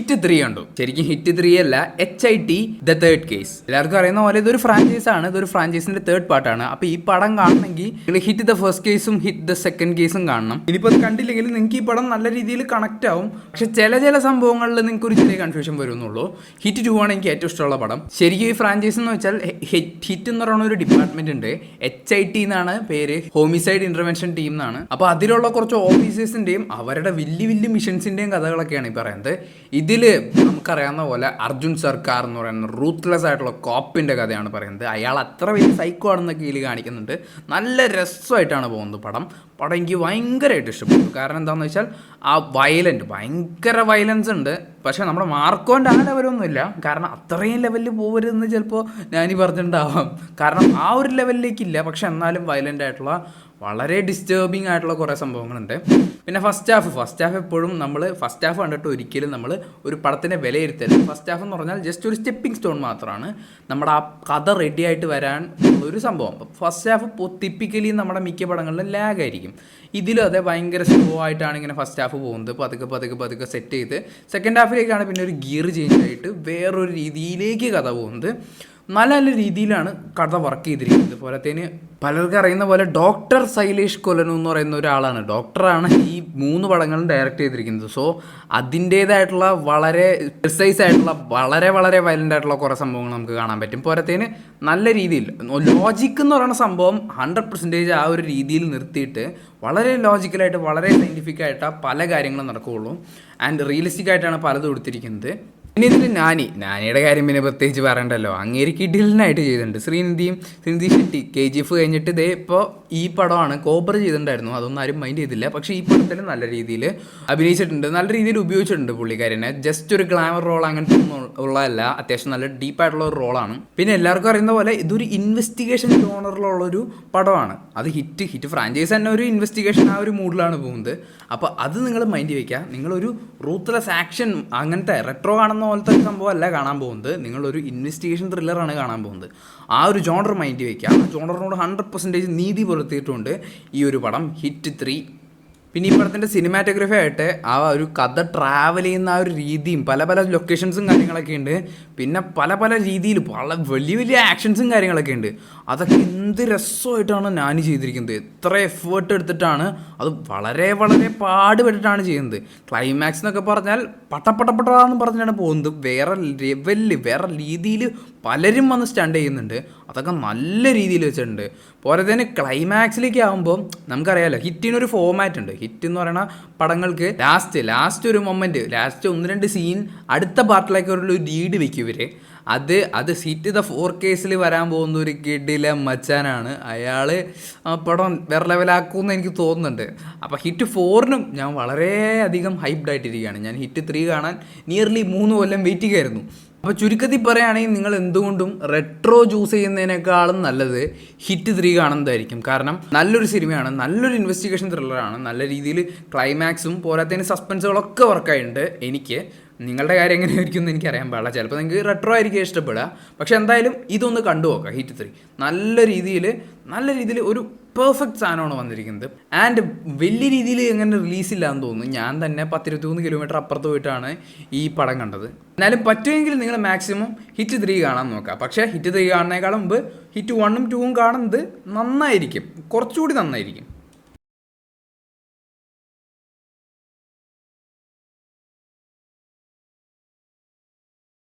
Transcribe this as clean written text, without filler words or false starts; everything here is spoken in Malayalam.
ഹിറ്റ് 3 കണ്ടു. ശരിക്കും ഹിറ്റ് 3 അല്ല, HIT ദ തേർഡ് കേസ്. എല്ലാവർക്കും അറിയുന്ന പോലെ ഇതൊരു ഫ്രാഞ്ചൈസ് ആണ്, ഇതൊരു ഫ്രാഞ്ചൈസിന്റെ തേർഡ് പാർട്ടാണ്. അപ്പോൾ ഈ പടം കാണണമെങ്കിൽ നിങ്ങൾ ഹിറ്റ് ദ ഫസ്റ്റ് കേസും ഹിറ്റ് ദ സെക്കൻഡ് കേസും കാണണം. ഇനിയിപ്പോൾ അത് കണ്ടില്ലെങ്കിൽ നിങ്ങൾക്ക് ഈ പടം നല്ല രീതിയിൽ കണക്ട് ആവും. പക്ഷെ ചില സംഭവങ്ങളിൽ നിങ്ങൾക്ക് ഒരു ചെറിയ കൺഫ്യൂഷൻ വരുന്നുള്ളൂ. ഹിറ്റ് 2 ആണ് എനിക്ക് ഏറ്റവും ഇഷ്ടമുള്ള പടം. ശരിക്കും ഈ ഫ്രാഞ്ചൈസ് എന്ന് വെച്ചാൽ ഹിറ്റ് എന്ന് പറയുന്ന ഒരു ഡിപ്പാർട്ട്മെന്റ് ഉണ്ട്. HIT എന്നാണ് പേര്, ഹോമിസൈഡ് ഇന്റർവെൻഷൻ ടീം എന്നാണ്. അപ്പോൾ അതിലുള്ള കുറച്ച് ഓഫീസേഴ്സിന്റെയും അവരുടെ വലിയ മിഷൻസിന്റെയും കഥകളൊക്കെയാണ് ഈ പറയുന്നത്. ഇതിൽ നമുക്കറിയാവുന്ന പോലെ അർജുൻ സർക്കാർ എന്ന് പറയുന്ന റൂത്ത്ലെസ് ആയിട്ടുള്ള കോപ്പിന്റെ കഥയാണ് പറയുന്നത്. അയാൾ അത്ര വലിയ സൈക്കോ ആണെന്നൊക്കെ ഇതിൽ കാണിക്കുന്നുണ്ട്. നല്ല രസമായിട്ടാണ് പോകുന്നത് പടം എനിക്ക് ഭയങ്കരമായിട്ട് ഇഷ്ടപ്പെട്ടു. കാരണം എന്താണെന്ന് വെച്ചാൽ ആ ഭയങ്കര വയലൻസ് ഉണ്ട്. പക്ഷേ നമ്മുടെ മാർക്കോൻ്റെ ആ ലെവലൊന്നുമില്ല. കാരണം അത്രയും ലെവലിൽ പോകരുതെന്ന് ചിലപ്പോൾ ഞാനീ പറഞ്ഞിട്ടുണ്ടാവാം. കാരണം ആ ഒരു ലെവലിലേക്കില്ല. പക്ഷെ എന്നാലും വയലൻ്റ് ആയിട്ടുള്ള വളരെ ഡിസ്റ്റർബിങ് ആയിട്ടുള്ള കുറേ സംഭവങ്ങളുണ്ട്. പിന്നെ ഫസ്റ്റ് ഹാഫ് എപ്പോഴും നമ്മൾ ഫസ്റ്റ് ഹാഫ് കണ്ടിട്ട് ഒരിക്കലും നമ്മൾ ഒരു പടത്തിനെ വിലയിരുത്തരുത്. ഫസ്റ്റ് ഹാഫ് എന്ന് പറഞ്ഞാൽ ജസ്റ്റ് ഒരു സ്റ്റെപ്പിംഗ് സ്റ്റോൺ മാത്രമാണ് നമ്മുടെ ആ കഥ റെഡി ആയിട്ട് വരാൻ ഒരു സംഭവം. ഫസ്റ്റ് ഹാഫ് ടിപ്പിക്കലി നമ്മുടെ മിക്ക പടങ്ങളിലും ലാഗായിരിക്കും. ഇതിലും അതെ, ഭയങ്കര സ്ലോ ആയിട്ടാണ് ഇങ്ങനെ ഫസ്റ്റ് ഹാഫ് പോകുന്നത്. പതുക്കെ സെറ്റ് ചെയ്ത് സെക്കൻഡ് ഹാഫിലേക്കാണ് പിന്നെ ഒരു ഗിയർ ചേഞ്ച് ആയിട്ട് വേറൊരു രീതിയിലേക്ക് കഥ പോകുന്നത്. നല്ല രീതിയിലാണ് കഥ വർക്ക് ചെയ്തിരിക്കുന്നത്. പോലത്തേന് പലർക്കും അറിയുന്ന പോലെ ഡോക്ടർ ശൈലേഷ് കൊലനു എന്ന് പറയുന്ന ഒരാളാണ്, ഡോക്ടറാണ് ഈ 3 പടങ്ങളും ഡയറക്റ്റ് ചെയ്തിരിക്കുന്നത്. സോ അതിൻ്റേതായിട്ടുള്ള വളരെ പ്രിസൈസ് ആയിട്ടുള്ള വളരെ വയലൻ്റ് ആയിട്ടുള്ള കുറേ സംഭവങ്ങൾ നമുക്ക് കാണാൻ പറ്റും. പോലത്തേന് നല്ല രീതിയിൽ ലോജിക് എന്ന് പറയുന്ന സംഭവം 100% ആ ഒരു രീതിയിൽ നിർത്തിയിട്ട് വളരെ ലോജിക്കലായിട്ട് വളരെ സയൻറ്റിഫിക് ആയിട്ട് പല കാര്യങ്ങളും നടക്കുകയുള്ളൂ. ആൻഡ് റിയലിസ്റ്റിക് ആയിട്ടാണ് പലതും എടുത്തിരിക്കുന്നത്. പിന്നെ ഇതിൽ നാനിയുടെ കാര്യം പിന്നെ പ്രത്യേകിച്ച് പറയണ്ടല്ലോ. അങ്ങേര് കിഡിലിനായിട്ട് ചെയ്തിട്ടുണ്ട്. ശ്രീനിധി ഷെട്ടി KGF കഴിഞ്ഞിട്ട് ഇതേ ഇപ്പോൾ ഈ പടമാണ് കോബ്ര ചെയ്തിട്ടുണ്ടായിരുന്നു. അതൊന്നും ആരും മൈൻഡ് ചെയ്തില്ല. പക്ഷേ ഈ പടത്തിൽ നല്ല രീതിയിൽ അഭിനയിച്ചിട്ടുണ്ട്, നല്ല രീതിയിൽ ഉപയോഗിച്ചിട്ടുണ്ട് പുള്ളിക്കാരനെ. ജസ്റ്റ് ഒരു ഗ്ലാമർ റോൾ അങ്ങനത്തെ ഒന്നും ഉള്ളതല്ല, അത്യാവശ്യം നല്ല ഡീപ്പായിട്ടുള്ള ഒരു റോളാണ്. പിന്നെ എല്ലാവർക്കും അറിയുന്ന പോലെ ഇതൊരു ഇൻവെസ്റ്റിഗേഷൻ ജോണറിലുള്ളൊരു പടമാണ്. അത് ഹിറ്റ് ഫ്രാഞ്ചൈസ് തന്നെ ഒരു ഇൻവെസ്റ്റിഗേഷൻ ആ ഒരു മൂഡിലാണ് പോകുന്നത്. അപ്പോൾ അത് നിങ്ങൾ മൈൻഡ് വയ്ക്കുക. നിങ്ങളൊരു റൂത്ത്ലെസ് ആക്ഷൻ അങ്ങനത്തെ റെട്രോ കാണുന്ന പോലത്തെ സംഭവമല്ല കാണാൻ പോകുന്നത്. നിങ്ങളൊരു ഇൻവെസ്റ്റിഗേഷൻ ത്രില്ലറാണ് കാണാൻ പോകുന്നത്. ആ ഒരു ജോണർ മൈൻഡ് വയ്ക്കുക. ആ ജോണറിനോട് 100% നീതി പുലർത്തിയിട്ടുണ്ട് ഈ ഒരു പടം ഹിറ്റ് 3. പിന്നെ ഈ പടത്തിൻ്റെ സിനിമാറ്റോഗ്രഫി ആയിട്ട് ആ ഒരു കഥ ട്രാവൽ ചെയ്യുന്ന ആ ഒരു രീതിയും പല ലൊക്കേഷൻസും കാര്യങ്ങളൊക്കെ ഉണ്ട്. പിന്നെ പല രീതിയിൽ വലിയ ആക്ഷൻസും കാര്യങ്ങളൊക്കെ ഉണ്ട്. അതൊക്കെ എന്ത് രസമായിട്ടാണ് ഞാൻ ചെയ്തിരിക്കുന്നത്. എത്ര എഫേർട്ട് എടുത്തിട്ടാണ്, അത് വളരെ പാടുപെട്ടിട്ടാണ് ചെയ്യുന്നത്. ക്ലൈമാക്സ് എന്നൊക്കെ പറഞ്ഞാൽ പട്ടന്ന് പറഞ്ഞാണ് പോകുന്നത്. വേറെ ലെവലിൽ വേറെ രീതിയിൽ പലരും വന്ന് സ്റ്റണ്ട് ചെയ്യുന്നുണ്ട്. അതൊക്കെ നല്ല രീതിയിൽ വെച്ചിട്ടുണ്ട്. പോലെ തന്നെ ക്ലൈമാക്സിലേക്ക് ആകുമ്പോൾ നമുക്കറിയാമല്ലോ ഹിറ്റിനൊരു ഫോമാറ്റ് ഉണ്ട്. ഹിറ്റ് എന്ന് പറയുന്ന പടങ്ങൾക്ക് ലാസ്റ്റ് ഒരു മൊമെൻറ്റ്, ലാസ്റ്റ് 1-2 സീൻ അടുത്ത പാർട്ടിലേക്ക് ഒരു ലീഡ് വെക്കും ഇവർ. അത് ഹിറ്റ് ദ 4 കേസിൽ വരാൻ പോകുന്ന ഒരു കിഡിലെ മച്ചാനാണ്. അയാൾ പടം വേറെ ലെവലാക്കുമെന്ന് എനിക്ക് തോന്നുന്നുണ്ട്. അപ്പോൾ ഹിറ്റ് 4നും ഞാൻ വളരെയധികം ഹൈപ്ഡ് ആയിട്ടിരിക്കുകയാണ്. ഞാൻ ഹിറ്റ് 3 കാണാൻ നിയർലി 3 കൊല്ലം വെയിറ്റ് ചെയ്യായിരുന്നു. അപ്പോൾ ചുരുക്കത്തിൽ പറയുകയാണെങ്കിൽ നിങ്ങൾ എന്തുകൊണ്ടും റെട്രോ ചൂസ് ചെയ്യുന്നതിനേക്കാളും നല്ലത് ഹിറ്റ് 3 കാണുന്നതായിരിക്കും. കാരണം നല്ലൊരു സിനിമയാണ്, നല്ലൊരു ഇൻവെസ്റ്റിഗേഷൻ ത്രില്ലറാണ്, നല്ല രീതിയിൽ ക്ലൈമാക്സും പോരാത്തതിന് സസ്പെൻസുകളൊക്കെ വർക്കായിട്ടുണ്ട്. നിങ്ങളുടെ കാര്യം എങ്ങനെയായിരിക്കും എന്ന് എനിക്കറിയാൻ പാടില്ല. ചിലപ്പോൾ നിങ്ങൾക്ക് റെട്രോ ആയിരിക്കും ഇഷ്ടപ്പെടുക. പക്ഷെ എന്തായാലും ഇതൊന്ന് കണ്ടു നോക്കാം. ഹിറ്റ് 3 നല്ല രീതിയിൽ ഒരു പെർഫെക്റ്റ് സാധനമാണ് വന്നിരിക്കുന്നത്. ആൻഡ് വലിയ രീതിയിൽ എങ്ങനെ റിലീസില്ല എന്ന് തോന്നുന്നു. ഞാൻ തന്നെ 10-23 കിലോമീറ്റർ അപ്പുറത്ത് പോയിട്ടാണ് ഈ പടം കണ്ടത്. എന്നാലും പറ്റുമെങ്കിൽ നിങ്ങൾ മാക്സിമം ഹിറ്റ് 3 കാണാൻ നോക്കുക. പക്ഷേ ഹിറ്റ് 3 കാണുന്നതിനേക്കാളും മുമ്പ് ഹിറ്റ് 1ഉം 2ഉം കാണുന്നത് നന്നായിരിക്കും, കുറച്ചുകൂടി നന്നായിരിക്കും.